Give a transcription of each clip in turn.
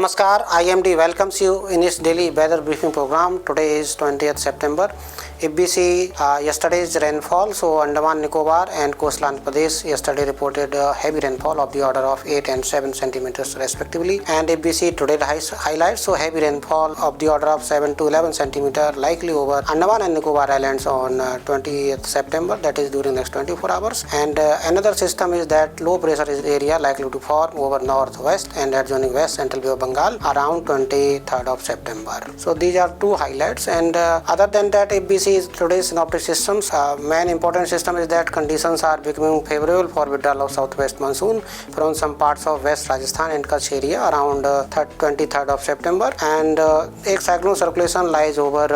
Namaskar, IMD welcomes you in its daily weather briefing program. Today is 20th September. If we see yesterday's rainfall, so Andaman Nicobar and coastal Andhra Pradesh yesterday reported heavy rainfall of the order of 8 and 7 centimeters respectively. And if we see today's highlights, so heavy rainfall of the order of 7 to 11 centimeter likely over Andaman and Nicobar Islands on 20th September, that is during next 24 hours. And another system is that low pressure area likely to form over northwest and adjoining west central Bay of Bengal around 23rd of September. So these are two highlights. And other than that, if we see today's synoptic systems, main important system is that conditions are becoming favorable for withdrawal of southwest monsoon from some parts of West Rajasthan and Kutch area around 23rd of September. And a cyclone circulation lies over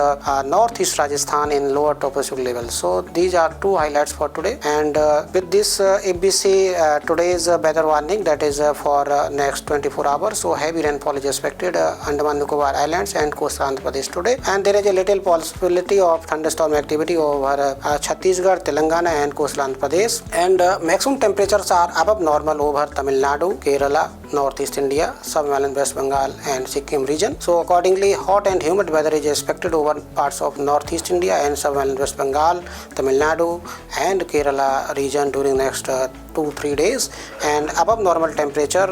northeast Rajasthan in lower tropospheric levels. So these are two highlights for today. And with this, if we see today's weather warning, that is for next 24 hours. So heavy rainfall is expected Andaman Nicobar Islands and coastal Andhra Pradesh today. And there is a little possibility of thunderstorm activity over Chhattisgarh, Telangana and coastal Andhra Pradesh. And maximum temperatures are above normal over Tamil Nadu, Kerala, Northeast India, Sub-Himalayan West Bengal and Sikkim region. So accordingly, hot and humid weather is expected over parts of Northeast India and Sub-Himalayan West Bengal, Tamil Nadu and Kerala region during next 2-3 days. And above normal temperature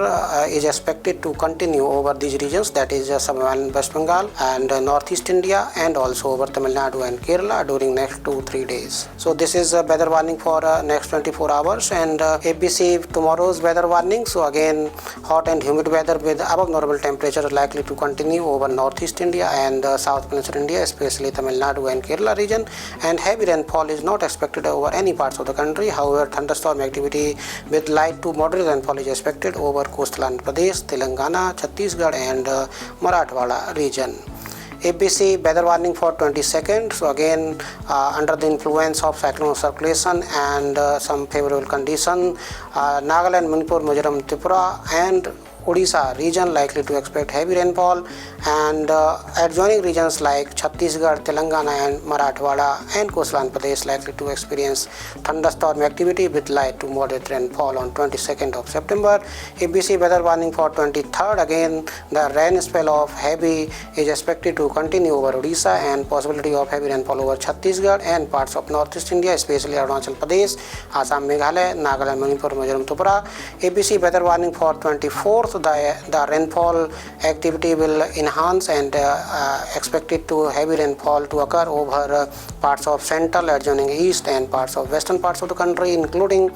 is expected to continue over these regions, that is Sub-Himalayan West Bengal and Northeast India and also over Tamil Nadu and Kerala during next 2-3 days. So this is a weather warning for next 24 hours. And if we see tomorrow's weather warning, so again hot and humid weather with above normal temperature likely to continue over Northeast India and South Peninsular India, especially Tamil Nadu and Kerala region. And heavy rainfall is not expected over any parts of the country. However, thunderstorm activity with light to moderate rainfall is expected over coastal Andhra Pradesh, Telangana, Chhattisgarh and Marathwada region. If we see weather warning for 22nd, so again under the influence of cyclone circulation and some favorable condition, Nagaland, Manipur, Mizoram, Tripura and Odisha region likely to expect heavy rainfall, and adjoining regions like Chhattisgarh, Telangana and Marathwada and coastal Andhra Pradesh likely to experience thunderstorm activity with light to moderate rainfall on 22nd of September. If we see weather warning for 23rd, again the rain spell of heavy is expected to continue over Odisha and possibility of heavy rainfall over Chhattisgarh and parts of Northeast India, especially Arunachal Pradesh, Assam, Meghalaya, Nagaland, Manipur, Mizoram, Tripura. If we see weather warning for 24th, the rainfall activity will enhance and expected to heavy rainfall to occur over parts of central, adjoining east and parts of western parts of the country, including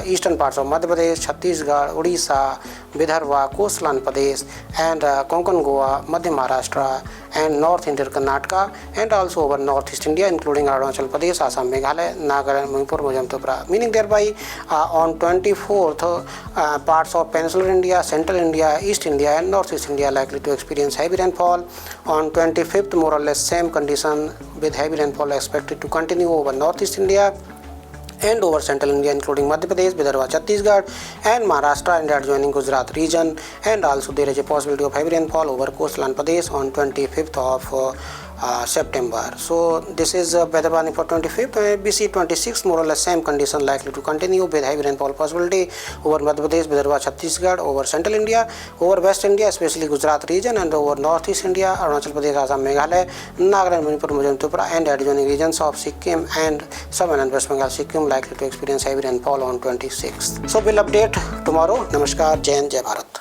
eastern parts of Madhya Pradesh, Chhattisgarh, Odisha, Vidarbha, coastal Andhra Pradesh and Konkan Goa, Madhya Maharashtra and North India Karnataka, and also over Northeast India including Arunachal Pradesh, Assam, Meghalaya, Nagaland, Manipur, Mizoram, Tripura. Meaning thereby on 24th parts of Peninsular India, Central India, East India and Northeast India likely to experience heavy rainfall. On 25th more or less same condition with heavy rainfall expected to continue over Northeast India and over central India including Madhya Pradesh, Vidarbha, Chhattisgarh and Maharashtra and adjoining Gujarat region. And also there is a possibility of heavy rainfall over coastal Andhra Pradesh on 25th of September. So this is weather warning for 25th. We see 26th more or less same condition likely to continue with heavy rainfall possibility over Madhya Pradesh, Vidarbha, Chhattisgarh, over central India, over West India especially Gujarat region and over Northeast India, Arunachal Pradesh, Assam, Meghalaya, Nagaland, Manipur, Mizoram, Tripura and adjoining regions of Sikkim and Sub-Himalayan West Bengal, Sikkim likely to experience heavy rainfall on 26th. So we'll update tomorrow. Namaskar, Jai Hind, Jai Bharat.